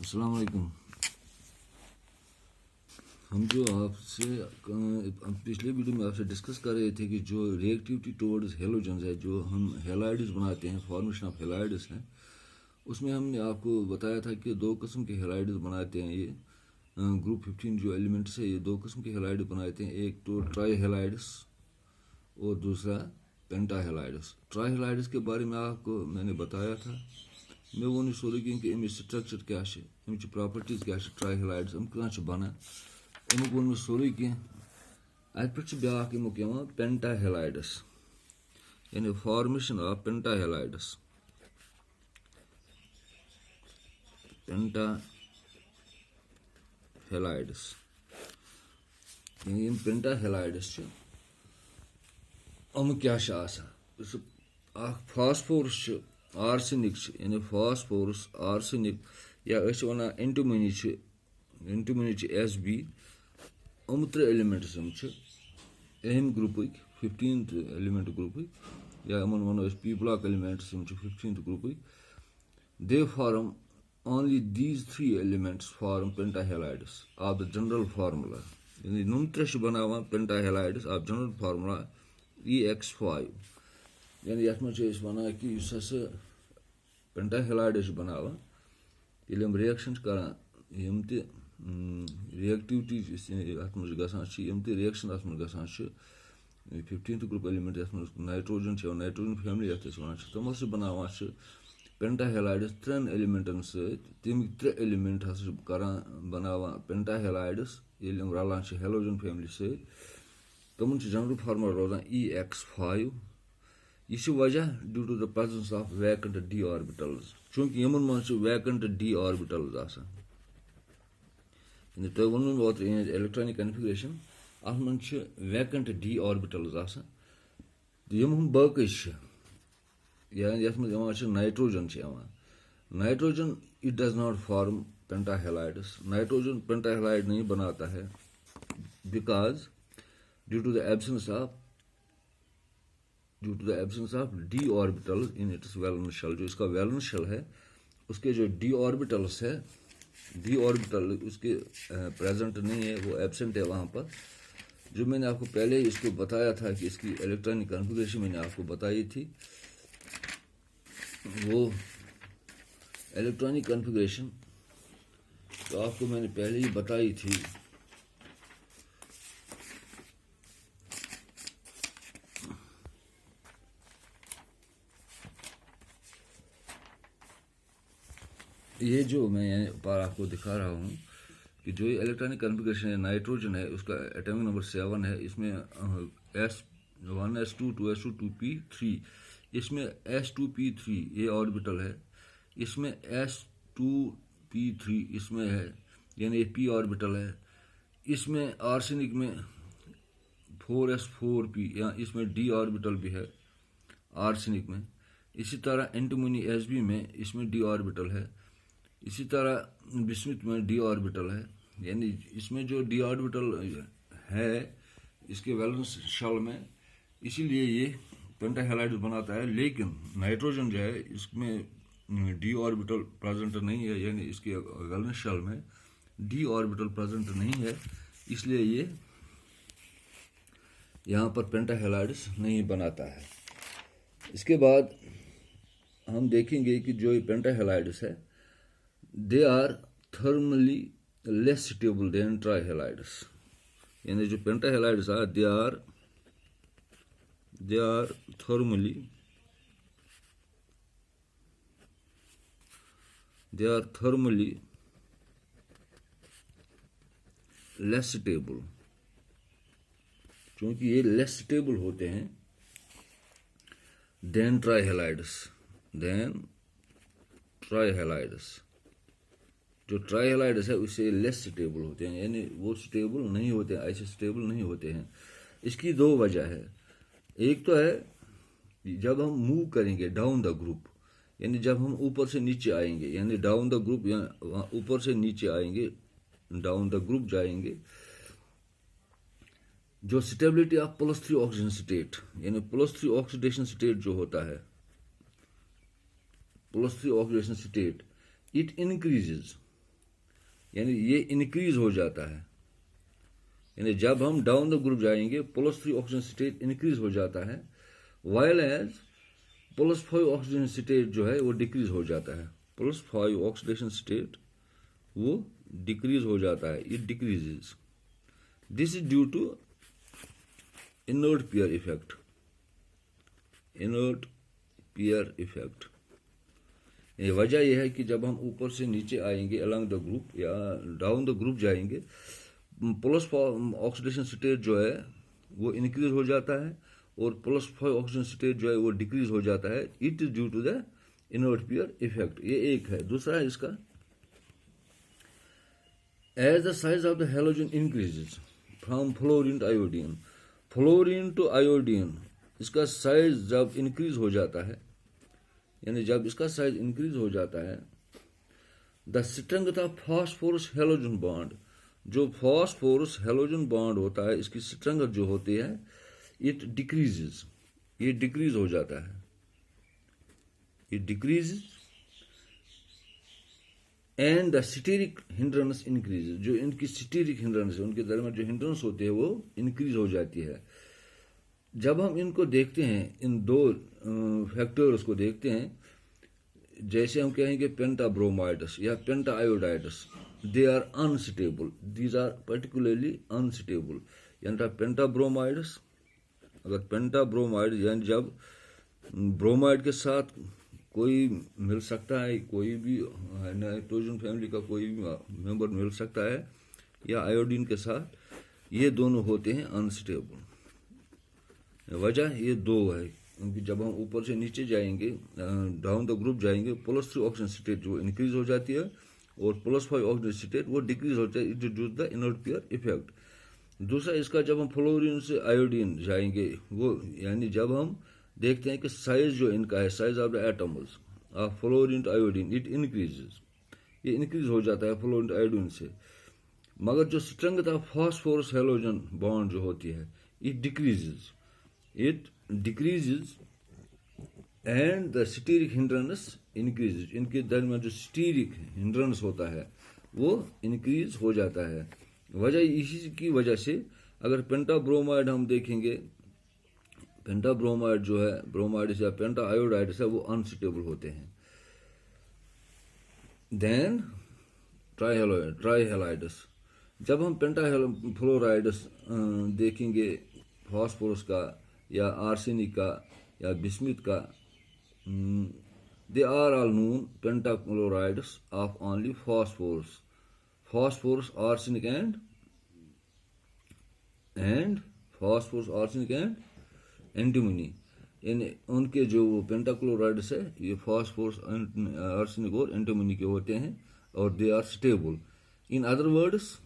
अस्सलाम वालेकुम। हम जो आपसे पिछले वीडियो में आपसे डिस्कस कर रहे थे कि जो रिएक्टिविटी टुवर्ड्स हेलोजन्स है, जो हम हेलाइड्स बनाते हैं, फॉर्मेशन ऑफ हेलाइड्स है, उसमें हमने आपको बताया था कि दो किस्म के हेलाइड्स बनाते हैं। ये ग्रुप 15 जो एलिमेंट्स है, ये दो किस्म के हेलाइड बनाते हैं। एक तो ट्राई हेलाइड्स और दूसरा पेंटा हेलाइड्स। ट्राई हेलाइड्स के बारे में आपको मैंने बताया था। मैं वो सोच कि अमिच स्ट्रक्चर क्या है, अमिच प्रॉपर्टीज क्या है, ट्राई हेलाइड्स हम क्या बनान, अमुक वो सोरे कह। अत पे ब्या पेंटा हेलाइड्स, यानी formation of penta halides. Penta halides यानी पेंटा हेलाइड्स हम क्या फास्फोरस आर्सेनिक यानी फास्फोरस आर्सेनिक या वन एंटीमनी SB। हम 3 एलिमेंट्स अहम ग्रुप 15th एलिमेंट ग्रुप या वो P block elements 15th group. They form only these 3 elements form pentahalides of the general formula. यानी नुम त्रे बनावान pentahalides of general formula EX5। यानी यथ मज वन कि pentahalides बनावान ये हम रिएक्शन करान यम त रिएक्टिविटी अत मज गसान यम त रिएक्शन अत मज गसान 15th ग्रुप एलिमेंट यथ मज नाइट्रोजन नाइट्रोजन फैमिली यथ वन तमो से बनावान पेंटाहेलाइड्स 3 एलिमेंटन तम 3 एलिमेंट बनावान पेंटाहेलाइड्स ये रलान हेलोजन फैमिली तमन जनरल फार्मुला रोजान EX5। यह वजह due to the presence of vacant d orbitals, चूंकि यमन मज वैकेंट d ऑर्बिटल्स आसान। तुम वो इलेक्ट्रॉनिक कन्फिगरेशन अत मन वैकेंट d ऑर्बिटल्स आसान। यम बाकी यथ मज nitrogen nitrogen it does not form pentahalides. Nitrogen pentahalide नहीं बनाता है because due to the absence of d orbital in its valence shell. जो इसका वैलेंस शेल है उसके जो d ऑर्बिटल्स है, d ऑर्बिटल उसके प्रेजेंट नहीं है, वो एब्सेंट है वहाँ पर। जो मैंने आपको पहले ही इसको बताया था कि इसकी इलेक्ट्रॉनिक कन्फिगरेशन मैंने आपको बताई थी, वो इलेक्ट्रॉनिक कन्फिगरेशन तो आपको मैंने पहले ही बताई थी। ये जो मैं यहाँ पर आपको दिखा रहा हूँ कि जो ये इलेक्ट्रॉनिक कन्फिगरेशन है, नाइट्रोजन है, उसका एटॉमिक नंबर 7 है। इसमें S1S2 2S2 2p3, इसमें S2p3 ये ऑर्बिटल है, इसमें S2p3 इसमें है, यानी ये p ऑर्बिटल है। इसमें आर्सेनिक में 4s4p या इसमें d ऑर्बिटल भी है आर्सेनिक में। इसी तरह एंटीमनी SB में इसमें d ऑर्बिटल है। इसी तरह बिस्मिथ में d ऑर्बिटल है, यानी इसमें जो d ऑर्बिटल है इसके वैलेंस शेल में, इसीलिए ये पेंटाहेलाइड्स बनाता है। लेकिन नाइट्रोजन जो है इसमें d ऑर्बिटल प्रेजेंट नहीं है, यानी इसके वैलेंस शेल में d ऑर्बिटल प्रेजेंट नहीं है, इसलिए ये यहाँ पर पेंटाहेलाइड्स नहीं बनाता है। इसके बाद हम देखेंगे कि जो ये पेंटाहेलाइड्स है, they are thermally less stable than trihalides. यानी जो पेंटाहेलाइड्स है they are thermally less stable. क्योंकि ये लेस स्टेबल होते हैं देन ट्राइहेलाइड्स। जो ट्राइहेलाइड्स है उससे लेस स्टेबल होते हैं, यानी वो स्टेबल नहीं होते हैं, ऐसे स्टेबल नहीं होते हैं। इसकी 2 वजह है। एक तो है जब हम मूव करेंगे डाउन द ग्रुप, यानी जब हम ऊपर से नीचे आएंगे, यानी डाउन द ग्रुप या ऊपर से नीचे आएंगे, डाउन द ग्रुप जाएंगे, जो स्टेबिलिटी ऑफ +3 ऑक्सीजन स्टेट, यानी +3 ऑक्सीडेशन स्टेट जो होता है, +3 ऑक्सीडेशन स्टेट, इट इंक्रीजेज यानी ये इंक्रीज हो जाता है। यानी जब हम डाउन द ग्रुप जाएंगे +3 ऑक्सीजन स्टेट इंक्रीज हो जाता है, वाइल एज +5 ऑक्सीजन स्टेट जो है वो डिक्रीज हो जाता है। +5 ऑक्सीडेशन स्टेट वो डिक्रीज हो जाता है, it decreases. This is due to inert pair effect. Inert pair effect ये वजह यह है कि जब हम ऊपर से नीचे आएंगे अलोंग द ग्रुप या डाउन द ग्रुप जाएंगे, प्लस ऑक्सीडेशन स्टेट जो है वो इंक्रीज हो जाता है और +5 ऑक्सीजन स्टेट जो है वो डिक्रीज हो जाता है। It is due to the inert pair effect. ये एक है। दूसरा है इसका, as the size of the halogen increases from fluorine to iodine. Fluorine to iodine इसका साइज जब इंक्रीज हो जाता है, यानी जब इसका साइज इंक्रीज हो जाता है, the strength of phosphorus halogen bond, जो फास्फोरस हेलोजन बॉन्ड होता है इसकी स्ट्रेंथ जो होती है इट डिक्रीजेस, ये डिक्रीज हो जाता है, it decreases and the steric hindrance increases. जो इनकी स्टीरिक हिंड्रेंस है, उनके दरमियान जो हिंड्रेंस होते हैं वो इंक्रीज हो जाती है। जब हम इनको देखते हैं, इन दो फैक्टर्स को देखते हैं, जैसे हम कहेंगे पेंटाब्रोमाइड्स या pentaiodides, they are unstable, these are particularly unstable. यानी पेंटाब्रोमाइड्स, अगर पेंटाब्रोमाइड यानी जब ब्रोमाइड के साथ कोई मिल सकता है, कोई भी नाइट्रोजन फैमिली का कोई भी मेंबर मिल सकता है, या आयोडीन के साथ, ये दोनों होते हैं अनस्टेबल। वजह ये दो है, क्योंकि जब हम ऊपर से नीचे जाएंगे, डाउन द ग्रुप जाएंगे, +3 ऑक्सीजन स्टेट जो इंक्रीज हो जाती है और +5 ऑक्सीजन स्टेट वो डिक्रीज होता है, it due the inert pair effect. दूसरा इसका, जब हम फ्लोरीन से आयोडीन जाएंगे, वो यानी जब हम देखते हैं कि साइज जो इनका है, size of the atoms of fluorine to iodine, it increases, ये इंक्रीज हो जाता है फ्लोरीन टू आयोडीन से। मगर जो strength of phosphorus halogen bond जो होती है it decreases, it decreases and the steric hindrance increases। इनके दरमियान जो स्टीरिक हिंड्रेंस होता है वो इंक्रीज हो जाता है। वजह इसी की वजह से, अगर पेंटाब्रोमाइड हम देखेंगे, पेंटाब्रोमाइड जो है, ब्रोमाइड्स या पेंटाआयोडाइड्स है, वो अनस्टेबल होते हैं। देन ट्राइहेलाइड्स, जब हम पेंटाफ्लोराइड्स देखेंगे, फास्फोरस का या आर्सेनिक का या बिस्मिथ का, they are all known pentachlorides of only phosphorus arsenic and phosphorus arsenic and antimony. यानी उनके जो पेंटाक्लोराइड्स है ये फास्फोरस आर्सेनिक और एंटीमनी के होते हैं और they are stable. In other words,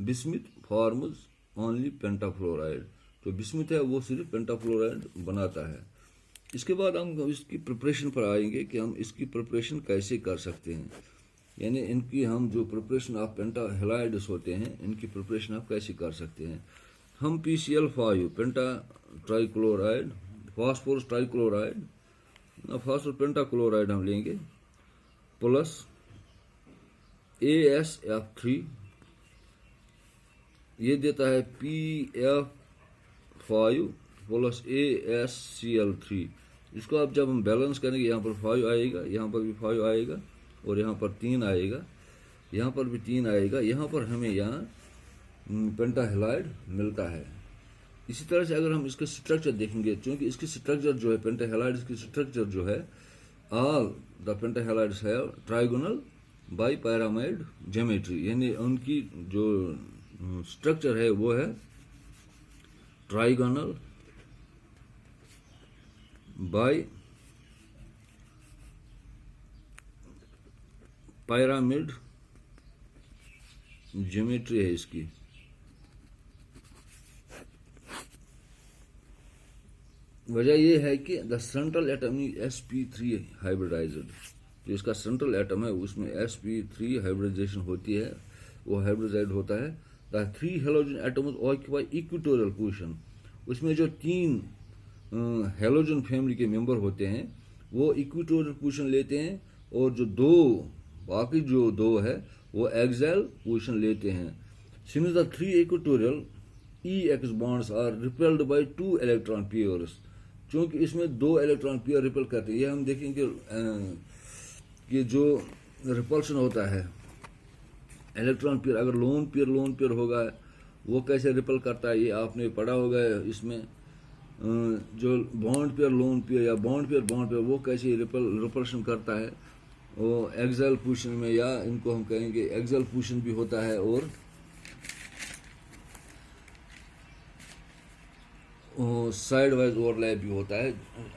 bismuth forms only pentafluoride. जो बिस्मिथ है वो सिर्फ पेंटाफ्लोराइड बनाता है। इसके बाद हम इसकी प्रिपरेशन पर आएंगे कि हम इसकी प्रिपरेशन कैसे कर सकते हैं। यानी इनकी हम जो प्रिपरेशन ऑफ पेंटाहेलाइड्स होते हैं, इनकी प्रिपरेशन आप कैसे कर सकते हैं। हम PCl5 penta trichloride, phosphorus trichloride, phosphorus pentachloride हम लेंगे, प्लस AsF3, ये देता है PF5 प्लस AsCl3। इसको अब जब हम बैलेंस करेंगे, यहाँ पर 5 आएगा, यहाँ पर भी 5 आएगा और यहाँ पर 3 आएगा, यहाँ पर भी 3 आएगा, यहाँ पर हमें यहाँ पेंटाहेलाइड मिलता है। इसी तरह से अगर हम इसका स्ट्रक्चर देखेंगे, क्योंकि इसकी स्ट्रक्चर जो है, पेंटाहेलाइड्स की स्ट्रक्चर जो है, all the pentahalides have trigonal bipyramid geometry. यानी उनकी जो स्ट्रक्चर है वो है ट्राइगोनल बाई पैरामिड ज्योमेट्री है इसकी। वजह यह है कि the central atom sp3 hybridised, जो इसका सेंट्रल एटम है उसमें sp3 हाइब्रिडाइजेशन होती है, वो हाइब्रिडाइज्ड होता है। The 3 halogen atoms occupy equatorial position. उसमें जो 3 हेलोजन फैमिली के मेंबर होते हैं वो इक्वेटोरियल पोजीशन लेते हैं, और जो बाकी जो 2 है वो एक्सियल पोजीशन लेते हैं। Since the 3 equatorial EX bonds are repelled by 2 electron pairs, क्योंकि इसमें 2 इलेक्ट्रॉन पेयर रिपेल करते हैं। ये हम देखेंगे कि जो रिपल्शन होता है इलेक्ट्रॉन पेयर, अगर लोन पेयर होगा वो कैसे रिपेल करता है, ये आपने पढ़ा होगा। इसमें जो बॉन्ड पेयर लोन पेयर या बॉन्ड पेयर वो कैसे रिपल्शन करता है, वो एक्सियल पोजीशन में, या इनको हम कहेंगे एक्सियल पोजीशन भी होता है और साइड वाइज ओवरलैप भी होता है।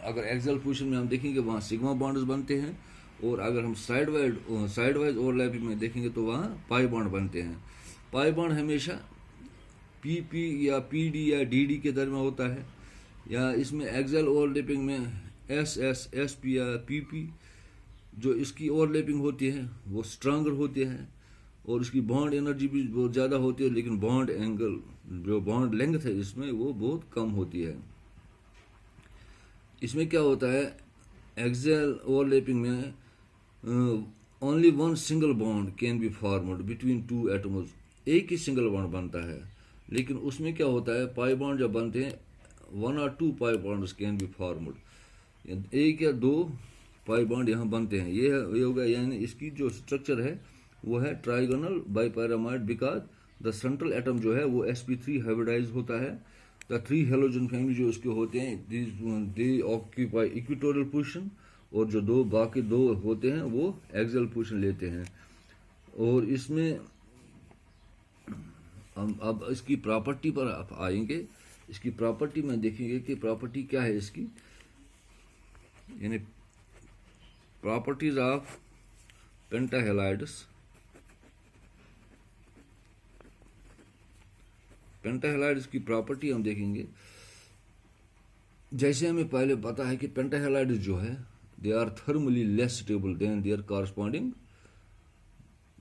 अगर एक्सियल पोजीशन में हम देखेंगे वहाँ सिग्मा बॉन्ड्स बनते हैं, और अगर हम साइड वाइज ओवरलैप में देखेंगे तो वहाँ पाई बॉन्ड बनते हैं। पाई बॉन्ड हमेशा PP या PD या DD के दरमियान होता है, या इसमें एक्सियल ओवरलैपिंग में SS SP या PP जो इसकी ओवरलैपिंग होती है वो स्ट्रांगर होती है, और इसकी बॉन्ड एनर्जी भी बहुत ज़्यादा होती है, लेकिन बॉन्ड एंगल जो बॉन्ड लेंथ है इसमें वो बहुत कम होती है। इसमें क्या होता है, एक्सियल ओवरलैपिंग में only one single bond can be formed between 2 atoms, एक ही सिंगल बॉन्ड बनता है। लेकिन उसमें क्या होता है, पाई बॉन्ड जब बनते हैं 1 और 2 pi bonds can be formed, 1 या 2 पाई बॉन्ड यहाँ बनते हैं। ये होगा, यानी इसकी जो स्ट्रक्चर है वो है trigonal bipyramid, because the central atom जो है वो sp3 हाइब्रिडाइज होता है। द 3 हेलोजन फैमिली जो इसके होते हैं दे ऑक्यूपाई इक्वेटोरियल पोजीशन, और जो बाकी दो होते हैं वो एक्सियल पोजीशन लेते हैं। और इसमें हम अब इसकी प्रॉपर्टी पर आप आएंगे। इसकी प्रॉपर्टी में देखेंगे कि प्रॉपर्टी क्या है इसकी, यानी प्रॉपर्टीज ऑफ पेंटाहेलाइड्स। पेंटाहेलाइड्स की प्रॉपर्टी हम देखेंगे। जैसे हमें पहले पता है कि पेंटाहेलाइड्स जो है they are thermally less stable than their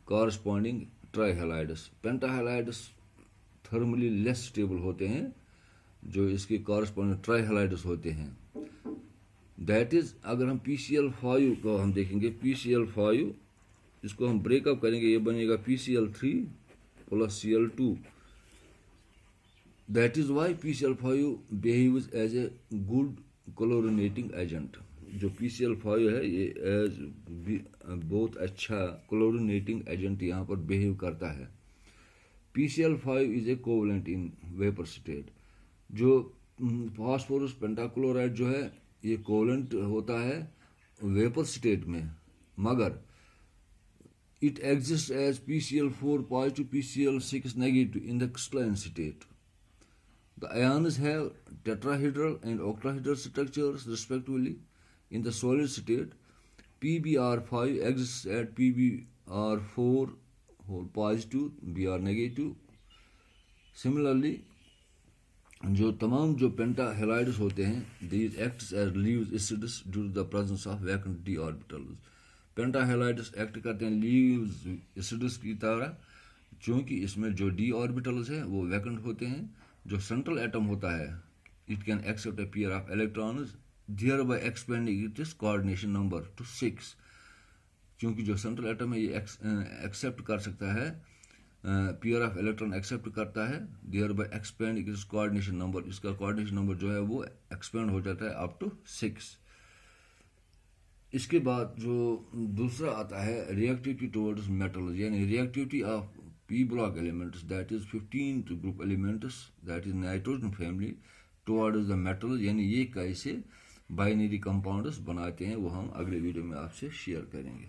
corresponding trihalides. Pentahalides thermally less stable होते हैं जो इसके कॉरस्पॉन्डिंग ट्राइहेलाइड्स होते हैं। दैट इज, अगर हम PCl5 को हम देखेंगे, PCl5 इसको हम ब्रेकअप करेंगे, ये बनेगा PCl3 + Cl2। That is why PCl5 behaves as a good chlorinating agent। जो PCl5 है ये एज बहुत अच्छा क्लोरिनेटिंग एजेंट यहाँ पर बिहेव करता है। PCl5 is a covalent in vapour state. जो फास्फोरस पेंटाक्लोराइड जो है ये कोवलेंट होता है वेपर स्टेट में, मगर it exist as PCl4 positive PCl6 negative in the crystalline state। The ions have tetrahedral and octahedral structures respectively in the solid state. PbR5 exists at PbR4 positive, Br negative। Similarly, जो तमाम जो पेंटाहेलाइड्स होते हैं these acts as Lewis acids due to the presence of vacant d orbitals। Pentahalides act करते हैं leaves acids की तरह, क्योंकि इसमें जो d ऑर्बिटल्स हैं वो वैकेंट होते हैं। जो सेंट्रल एटम होता है it can accept a pair of electrons thereby expanding its coordination number to 6। क्योंकि जो सेंट्रल एटम है ये एक्सेप्ट कर सकता है, पेयर ऑफ इलेक्ट्रॉन एक्सेप्ट करता है, thereby expanding its coordination number, इसका कोऑर्डिनेशन नंबर जो है वो एक्सपेंड हो जाता है अप टू 6। इसके बाद जो दूसरा आता है रिएक्टिविटी टुवर्ड्स मेटल्स, यानी reactivity of P block elements, that is 15th group elements, that is nitrogen family towards the metal, यानी ये कैसे बाइनरी कंपाउंड्स बनाते हैं वो हम अगले वीडियो में आपसे शेयर करेंगे।